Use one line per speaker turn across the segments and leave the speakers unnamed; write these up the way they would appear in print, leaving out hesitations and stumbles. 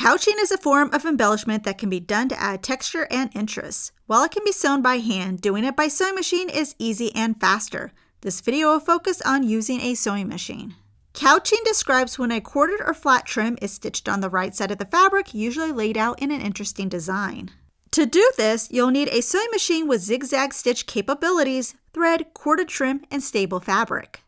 Couching is a form of embellishment that can be done to add texture and interest. While it can be sewn by hand, doing it by sewing machine is easy and faster. This video will focus on using a sewing machine. Couching describes when a corded or flat trim is stitched on the right side of the fabric, usually laid out in an interesting design. To do this, you'll need a sewing machine with zigzag stitch capabilities, thread, corded trim, and stable fabric.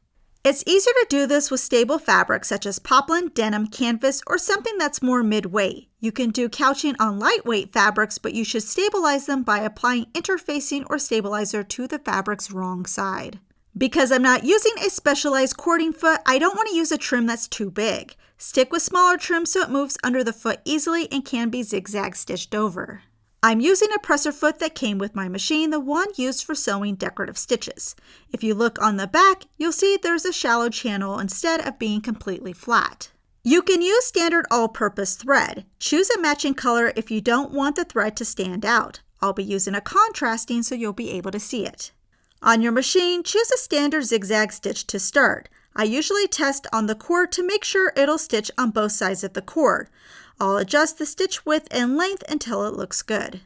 It's easier to do this with stable fabric such as poplin, denim, canvas, or something that's more mid-weight. You can do couching on lightweight fabrics, but you should stabilize them by applying interfacing or stabilizer to the fabric's wrong side. Because I'm not using a specialized cording foot, I don't want to use a trim that's too big. Stick with smaller trim so it moves under the foot easily and can be zigzag stitched over. I'm using a presser foot that came with my machine, the one used for sewing decorative stitches. If you look on the back, you'll see there's a shallow channel instead of being completely flat. You can use standard all-purpose thread. Choose a matching color if you don't want the thread to stand out. I'll be using a contrasting so you'll be able to see it. On your machine, choose a standard zigzag stitch to start. I usually test on the cord to make sure it'll stitch on both sides of the cord. I'll adjust the stitch width and length until it looks good.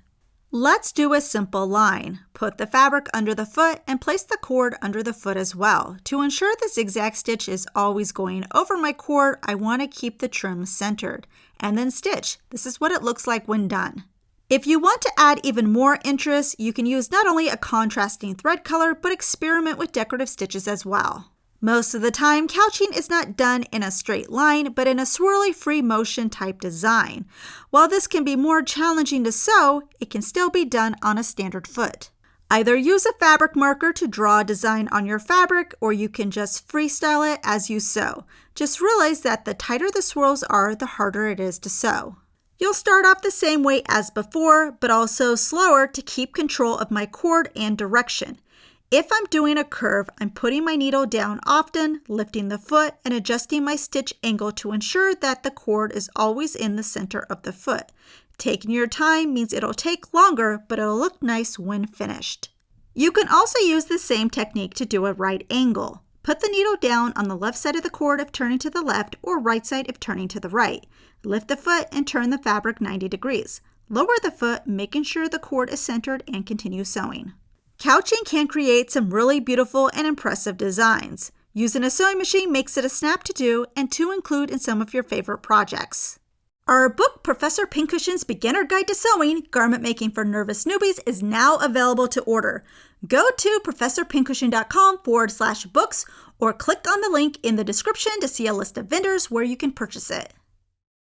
Let's do a simple line. Put the fabric under the foot and place the cord under the foot as well. To ensure the zigzag stitch is always going over my cord, I want to keep the trim centered. And then stitch. This is what it looks like when done. If you want to add even more interest, you can use not only a contrasting thread color, but experiment with decorative stitches as well. Most of the time, couching is not done in a straight line, but in a swirly free motion type design. While this can be more challenging to sew, it can still be done on a standard foot. Either use a fabric marker to draw a design on your fabric, or you can just freestyle it as you sew. Just realize that the tighter the swirls are, the harder it is to sew. You'll start off the same way as before, but also slower to keep control of my cord and direction. If I'm doing a curve, I'm putting my needle down often, lifting the foot, and adjusting my stitch angle to ensure that the cord is always in the center of the foot. Taking your time means it'll take longer, but it'll look nice when finished. You can also use the same technique to do a right angle. Put the needle down on the left side of the cord if turning to the left or right side if turning to the right. Lift the foot and turn the fabric 90 degrees. Lower the foot, making sure the cord is centered, and continue sewing. Couching can create some really beautiful and impressive designs. Using a sewing machine makes it a snap to do and to include in some of your favorite projects. Our book, Professor Pincushion's Beginner Guide to Sewing, Garment Making for Nervous Newbies, is now available to order. Go to professorpincushion.com/books or click on the link in the description to see a list of vendors where you can purchase it.